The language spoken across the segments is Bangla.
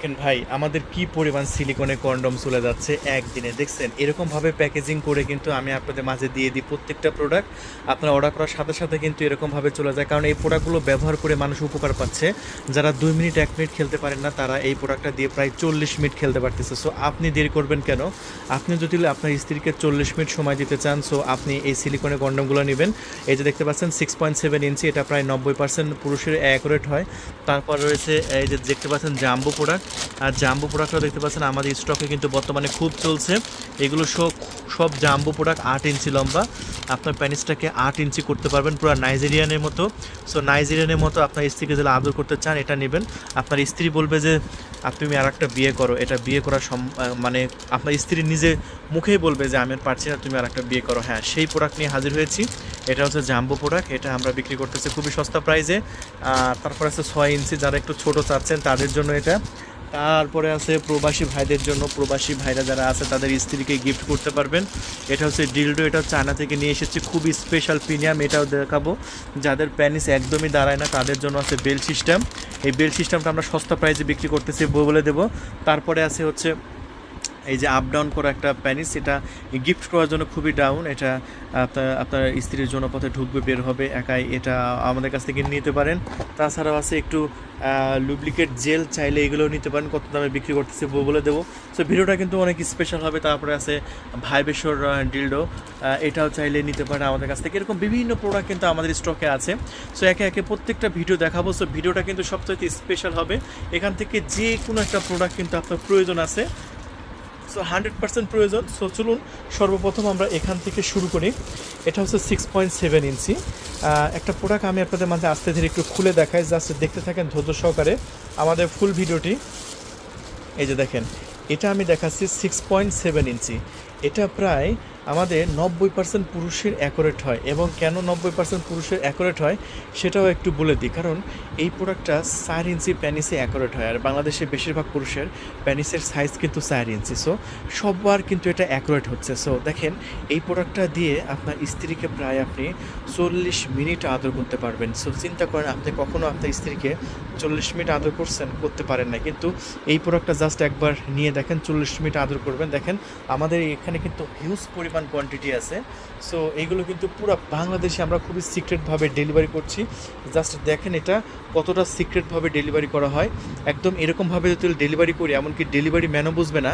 দেখেন ভাই, আমাদের কি পরিমাণ সিলিকনের কন্ডম চলে যাচ্ছে একদিনে। দেখছেন এরকমভাবে প্যাকেজিং করে কিন্তু আমি আপনাদের মাঝে দিয়ে দিই প্রত্যেকটা প্রোডাক্ট। আপনারা অর্ডার করার সাথে সাথে কিন্তু এরকমভাবে চলে যায়, কারণ এই প্রোডাক্টগুলো ব্যবহার করে মানুষ উপকার পাচ্ছে। যারা 2 মিনিট 1 মিনিট খেলতে পারেন না, তারা এই প্রোডাক্টটা দিয়ে প্রায় 40 মিনিট খেলতে পারতেছে। সো আপনি দেরি করবেন কেন? আপনি যদি আপনার স্ত্রীকে 40 মিনিট সময় দিতে চান, সো আপনি এই সিলিকনের কন্ডমগুলো নেবেন। এই যে দেখতে পাচ্ছেন 6.7 ইঞ্চি, এটা প্রায় 90% পুরুষের অ্যাকুরেট হয়। তারপর রয়েছে এই যে দেখতে পাচ্ছেন জাম্বো প্রোডাক্ট, আর জাম্বো প্রোডাক্টও দেখতে পাচ্ছেন আমাদের স্টকে কিন্তু বর্তমানে খুব চলছে। এগুলো সব জাম্বো প্রোডাক্ট 8 ইঞ্চি লম্বা। আপনার প্যানিসটাকে 8 ইঞ্চি করতে পারবেন পুরো নাইজেরিয়ানের মতো। সো নাইজেরিয়ানের মতো আপনার স্ত্রীকে যদি আদর করতে চান এটা নেবেন। আপনার স্ত্রী বলবে যে তুমি আর একটা বিয়ে করো, এটা বিয়ে করা মানে আপনার স্ত্রী নিজে মুখেই বলবে যে আমি আর পারছি না, তুমি আর একটা বিয়ে করো। হ্যাঁ, সেই প্রোডাক্ট নিয়ে হাজির হয়েছি। এটা হচ্ছে জাম্বো প্রোডাক্ট, এটা আমরা বিক্রি করতেছি খুবই সস্তা প্রাইসে। তারপর আছে 6 ইঞ্চি, যারা একটু ছোটো চাচ্ছেন তাদের জন্য এটা। তারপরে আছে প্রবাসী ভাইদের জন্য, প্রবাসী ভাইরা যারা আছে তাদের স্ত্রীকে গিফট করতে পারবেন। এটা হচ্ছে ডিলডো, এটা চায়না থেকে নিয়ে এসেছি, খুবই স্পেশাল প্রিমিয়াম। এটাও দেখাবো। যাদের প্যানিস একদমই দাঁড়ায় না তাদের জন্য আছে বেল সিস্টেম। এই বেল সিস্টেমটা আমরা সস্তা প্রাইসে বিক্রি করতেছি বলে দেবো। তারপরে আছে হচ্ছে এই যে আপ ডাউন করা একটা প্যানিস, এটা গিফট করার জন্য খুবই ডাউন। এটা আপনার স্ত্রীর জন্য পথে ঢুকবে, বের হবে একাই, এটা আমাদের কাছ থেকে নিতে পারেন। তাছাড়াও আছে একটু লুব্রিকেট জেল, চাইলে এগুলোও নিতে পারেন। কত দামে বিক্রি করতেছে বলে দেবো। সো ভিডিওটা কিন্তু অনেক স্পেশাল হবে। তারপরে আছে ভাইবেশর ডিলডো, এটাও চাইলে নিতে পারেন আমাদের কাছ থেকে। এরকম বিভিন্ন প্রোডাক্ট কিন্তু আমাদের স্টকে আছে। সো একে একে প্রত্যেকটা ভিডিও দেখাবো। সো ভিডিওটা কিন্তু সবচেয়ে স্পেশাল হবে। এখান থেকে যে কোনো একটা প্রোডাক্ট কিন্তু আপনার প্রয়োজন আছে, সো 100% প্রয়োজন। সো চলুন সর্বপ্রথম আমরা এখান থেকে শুরু করি। এটা হচ্ছে 6.7 ইঞ্চি একটা প্রোডাক্ট। আমি আপনাদের মাঝে আস্তে ধীরে একটু খুলে দেখাই, জাস্ট দেখতে থাকেন ধৈর্য সহকারে আমাদের ফুল ভিডিওটি। এই যে দেখেন, এটা আমি দেখাচ্ছি 6.7 ইঞ্চি। এটা প্রায় আমাদের 90% পুরুষের অ্যাকুরেট হয়। এবং কেন 90% পুরুষের অ্যাকুরেট হয় সেটাও একটু বলে দিই। কারণ এই প্রোডাক্টটা 4 ইঞ্চি প্যানিসে অ্যাকুরেট হয়, আর বাংলাদেশে বেশিরভাগ পুরুষের প্যানিসের সাইজ কিন্তু 4 ইঞ্চি। সো সববার কিন্তু এটা অ্যাকুরেট হচ্ছে। সো দেখেন, এই প্রোডাক্টটা দিয়ে আপনার স্ত্রীকে প্রায় আপনি 40 মিনিট আদর করতে পারবেন। সো চিন্তা করেন, আপনি কখনো আপনার স্ত্রীকে 40 মিনিট আদর করতে পারেন না, কিন্তু এই প্রোডাক্টটা জাস্ট একবার নিয়ে দেখেন, 40 মিনিট আদর করবেন। দেখেন আমাদের এখানে কিন্তু হিউজ পরিমাণ কোয়ান্টিটি আছে। সো এইগুলো কিন্তু পুরো বাংলাদেশে আমরা খুবই সিক্রেটভাবে ডেলিভারি করছি। জাস্ট দেখেন এটা কতটা সিক্রেটভাবে ডেলিভারি করা হয়। একদম এরকমভাবে যদি ডেলিভারি করি, এমনকি ডেলিভারি ম্যানও বুঝবে না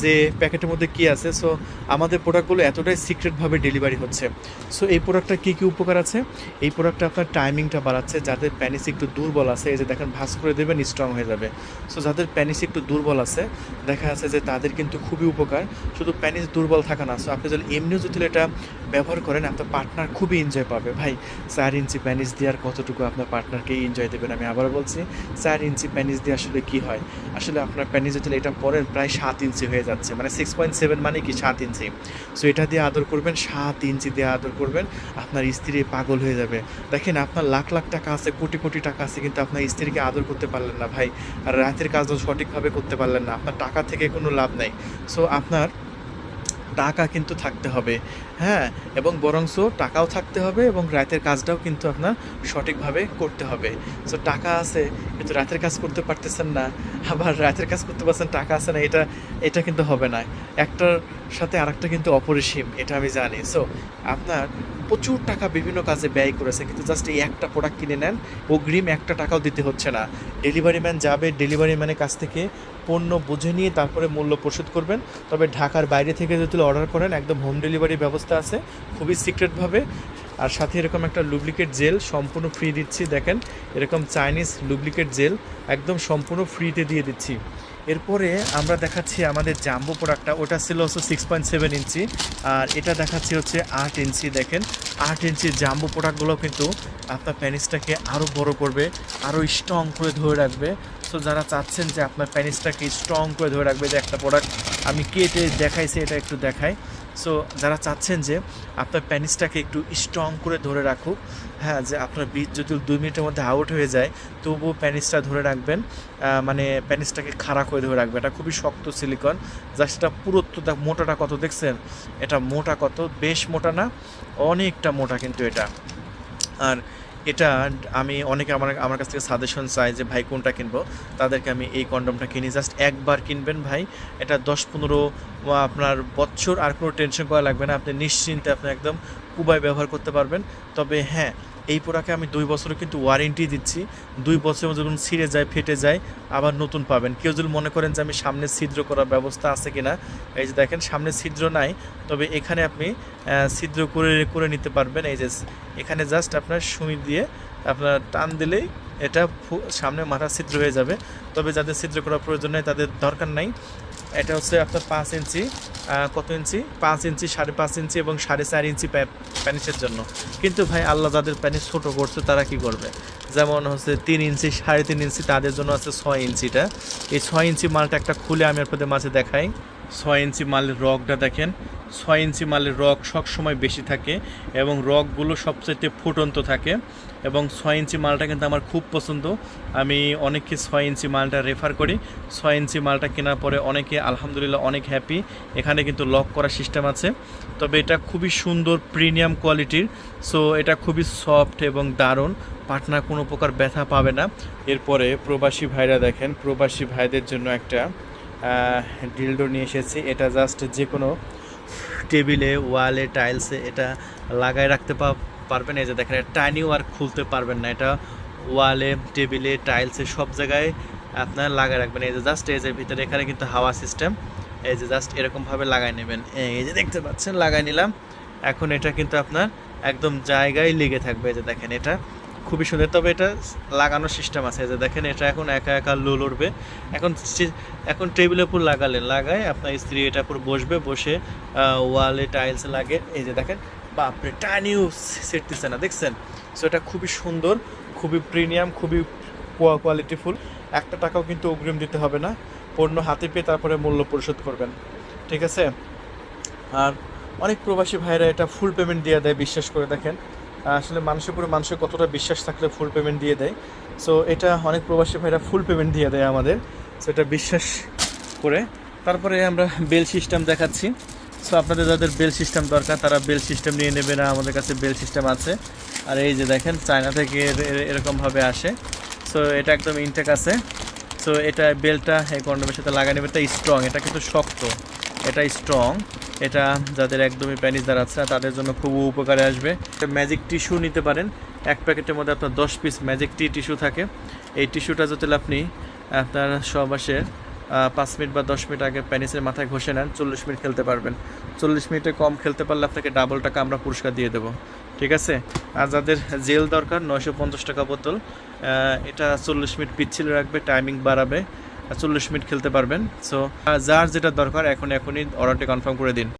যে প্যাকেটের মধ্যে কী আছে। সো আমাদের প্রোডাক্টগুলো এতটাই সিক্রেটভাবে ডেলিভারি হচ্ছে। সো এই প্রোডাক্টটা কী কী উপকার আছে? এই প্রোডাক্টটা আপনার টাইমিংটা বাড়াচ্ছে। যাদের প্যানিস একটু দুর্বল আছে, এই যে দেখেন ভাঁজ করে দেবেন, স্ট্রং হয়ে যাবে। সো যাদের প্যানিস একটু দুর্বল আছে, দেখা যাচ্ছে যে তাদের কিন্তু খুবই উপকার। শুধু প্যানিস দুর্বল থাকা না, সো আপনি যদি এমনিও যদি এটা ব্যবহার করেন, আপনার পার্টনার খুবই এনজয় পাবে। ভাই 4 ইঞ্চি প্যানিস দিয়ে আর কতটুকু আপনার পার্টনারকে এনজয় দেবেন? আমি আবার বলছি, 4 ইঞ্চি প্যানিস দিয়ে আসলে কি হয়? আসলে আপনার প্যানিস যদি এটা পরেন প্রায় 7 ইঞ্চি হয়ে যাচ্ছে, মানে 6.7 মানে কি 7 ইঞ্চি। সো এটা দিয়ে আদর করবেন, 7 ইঞ্চি দিয়ে আদর করবেন, আপনার স্ত্রী পাগল হয়ে যাবে। দেখেন আপনার লাখ লাখ টাকা আছে, কোটি কোটি টাকা আছে, কিন্তু আপনার স্ত্রীকে আদর করতে পারলেন না ভাই, আর রাতের কাজও সঠিকভাবে করতে পারলেন না, আপনার টাকা থেকে কোনো লাভ নেই। সো আপনার টাকা কিন্তু থাকতে হবে, হ্যাঁ, এবং বরঞ্চ টাকাও থাকতে হবে এবং রাতের কাজটাও কিন্তু আপনার সঠিকভাবে করতে হবে। সো টাকা আছে কিন্তু রাতের কাজ করতে পারতেছেন না, আবার রাতের কাজ করতে পারছেন টাকা আছে না, এটা কিন্তু হবে না। একটার সাথে আরেকটা কিন্তু অপরিসীম, এটা আমি জানি। সো আপনার প্রচুর টাকা বিভিন্ন কাজে ব্যয় করেছে, কিন্তু জাস্ট এই একটা প্রোডাক্ট কিনে নেন, অগ্রিম একটা টাকাও দিতে হচ্ছে না। ডেলিভারি ম্যান যাবে, ডেলিভারি ম্যানের কাছ থেকে পণ্য বুঝে নিয়ে তারপরে মূল্য পরিশোধ করবেন। তবে ঢাকার বাইরে থেকে যদি অর্ডার করেন, একদম হোম ডেলিভারি ব্যবস্থা আছে খুবই সিক্রেটভাবে। আর সাথে এরকম একটা লুব্রিকেট জেল সম্পূর্ণ ফ্রি দিচ্ছি। দেখেন এরকম চাইনিজ লুব্রিকেট জেল একদম সম্পূর্ণ ফ্রিতে দিয়ে দিচ্ছি। এরপরে আমরা দেখাচ্ছি আমাদের জাম্বো প্রোডাক্টটা, ওটা ছিল হচ্ছে 6.7 ইঞ্চি, আর এটা দেখাচ্ছি হচ্ছে 8 ইঞ্চি। দেখেন 8 ইঞ্চি জাম্বো প্রোডাক্টগুলো কিন্তু আপনার প্যানিসটাকে আরও বড় করবে, আরও স্ট্রং করে ধরে রাখবে। সো যারা চাচ্ছেন যে আপনার প্যানিসটাকে স্ট্রং করে ধরে রাখবে, যে একটা প্রোডাক্ট আমি কেটে দেখাইছি, এটা একটু দেখাই। সো যারা চাচ্ছেন যে আপনার প্যানিসটাকে একটু স্ট্রং করে ধরে রাখুক, হ্যাঁ, যে আপনার বীজ যদি 2 মিনিটের মধ্যে আউট হয়ে যায় তবুও প্যানিসটা ধরে রাখবেন, মানে প্যানিসটাকে খাড়া করে ধরে রাখবে। এটা খুবই শক্ত সিলিকন, যা সেটা পুরুত্ব মোটাটা কত দেখছেন? এটা মোটা কত, বেশ মোটা না, অনেকটা মোটা কিন্তু এটা। আর এটা আমি অনেকে আমার কাছ থেকে সাজেশন চাই যে ভাই কোনটা কিনবো, তাদেরকে আমি এই কন্ডমটা কিনি। জাস্ট একবার কিনবেন ভাই, এটা 10-15 আপনার বছর আর কোনো টেনশন করা লাগবে না, আপনি নিশ্চিন্তে আপনি একদম কুবায় ব্যবহার করতে পারবেন। তবে হ্যাঁ, এই প্রোডাক্টে আমি 2 বছরের কিন্তু ওয়ারেন্টি দিচ্ছি। 2 বছরের মধ্যে যখন ছিঁড়ে যায়, ফেটে যায়, আবার নতুন পাবেন। কেউ যদি মনে করেন যে আমি সামনে ছিদ্র করার ব্যবস্থা আছে কিনা, এই যে দেখেন সামনে ছিদ্র নাই, তবে এখানে আপনি ছিদ্র করে নিতে পারবেন। এই যে এখানে জাস্ট আপনার সুই দিয়ে আপনার টান দিলেই এটা সামনে মাথা ছিদ্র হয়ে যাবে। তবে যাদের ছিদ্র করার প্রয়োজন নেই তাদের দরকার নাই। এটা হচ্ছে আপনার 5 ইঞ্চি, কত ইঞ্চি, 5 ইঞ্চি, 5.5 ইঞ্চি এবং 4.5 ইঞ্চি প্যানিসের জন্য। কিন্তু ভাই আল্লাহ যাদের প্যানিস ছোটো করছে তারা কি করবে, যেমন হচ্ছে 3 ইঞ্চি, 3.5 ইঞ্চি, তাদের জন্য আছে 6 ইঞ্চিটা। এই 6 ইঞ্চি মালটা একটা খুলে আমি আপনাদের মাঝে দেখাই। 6 ইঞ্চি মালের রগটা দেখেন, 6 ইঞ্চি মালের রগ সবসময় বেশি থাকে এবং রগগুলো সবচেয়ে ফুটন্ত থাকে। এবং 6 ইঞ্চি মালটা কিন্তু আমার খুব পছন্দ, আমি অনেককে 6 ইঞ্চি মালটা রেফার করি। 6 ইঞ্চি মালটা কেনার পরে অনেকে আলহামদুলিল্লাহ অনেক হ্যাপি। এখানে কিন্তু লক করার সিস্টেম আছে, তবে এটা খুবই সুন্দর প্রিমিয়াম কোয়ালিটির। সো এটা খুবই সফট এবং দারুণ, পাটনা কোনো প্রকার ব্যথা পাবে না। এরপরে প্রবাসী ভাইরা দেখেন, প্রবাসী ভাইদের জন্য একটা ডিলডো নিয়ে এসেছি। এটা জাস্ট যে কোনো টেবিলে, ওয়ালে, টাইলসে এটা লাগায় রাখতে পারবেন। এই যে দেখেন, টাইনিও আর খুলতে পারবেন না, এটা ওয়ালে, টেবিলে, টাইলসে সব জায়গায় আপনার লাগায় রাখবেন। এই যে জাস্ট এই যে ভিতরে এখানে কিন্তু হাওয়া সিস্টেম, এই যে জাস্ট এরকমভাবে লাগাই নেবেন। এই যে দেখতে পাচ্ছেন লাগাই নিলাম। এখন এটা কিন্তু আপনার একদম জায়গায় লেগে থাকবে। এই যে দেখেন, এটা খুবই সুন্দর। তবে এটা লাগানোর সিস্টেম আছে, যে দেখেন এটা এখন একা একা লড়বে। এখন টেবিলের উপর লাগায় আপনার স্ত্রী এটা উপর বসবে, বসে ওয়ালে, টাইলসে লাগে। এই যে দেখেন, বাপরে টানিও সেটতেছে না, দেখছেন? সো এটা খুবই সুন্দর, খুবই প্রিমিয়াম, খুবই কোয়ালিটিফুল। 1 টাকাও কিন্তু অগ্রিম দিতে হবে না, পণ্য হাতে পেয়ে তারপরে মূল্য পরিশোধ করবেন, ঠিক আছে? আর অনেক প্রবাসী ভাইরা এটা ফুল পেমেন্ট দিয়ে দেয়, বিশ্বাস করে। দেখেন আসলে মানুষের উপরে মানুষের কতটা বিশ্বাস থাকলে ফুল পেমেন্ট দিয়ে দেয়। সো এটা অনেক প্রবাসী ভাইরা ফুল পেমেন্ট দিয়ে দেয় আমাদের, সো এটা বিশ্বাস করে। তারপরে আমরা বেল সিস্টেম দেখাচ্ছি। সো আপনাদের যাদের বেল সিস্টেম দরকার তারা বেল সিস্টেম নিয়ে নেবে না, আমাদের কাছে বেল সিস্টেম আছে। আর এই যে দেখেন, চায়না থেকে এরকমভাবে আসে। সো এটা একদম ইনটেক আছে। সো এটা বেলটা এই কন্ডোমের সাথে লাগাই নেবে। এটা স্ট্রং, এটা কিন্তু শক্ত, এটা স্ট্রং। এটা যাদের একদমই প্যানিসদার আছে তাদের জন্য খুব উপকারে আসবে। ম্যাজিক টিস্যু নিতে পারেন, 1 প্যাকেটের মধ্যে আপনার 10 পিস ম্যাজিক টিস্যু থাকে। এই টিস্যুটা যদি আপনি আপনার সহবাসে 5 মিনিট বা 10 মিনিট আগে প্যানিসের মাথায় ঘষে নেন, 40 মিনিট খেলতে পারবেন। 40 মিনিটে কম খেলতে পারলে আপনাকে ডাবল টাকা আমরা পুরস্কার দিয়ে দেবো, ঠিক আছে? আর যাদের জেল দরকার, 950 টাকা বোতল। এটা 40 মিনিট পিচ্ছিল রাখবে, টাইমিং বাড়াবে, 40 মিনিট খেলতে পারবেন। সো যার যেটা দরকার এখনই অর্ডারটি কনফার্ম করে দিন।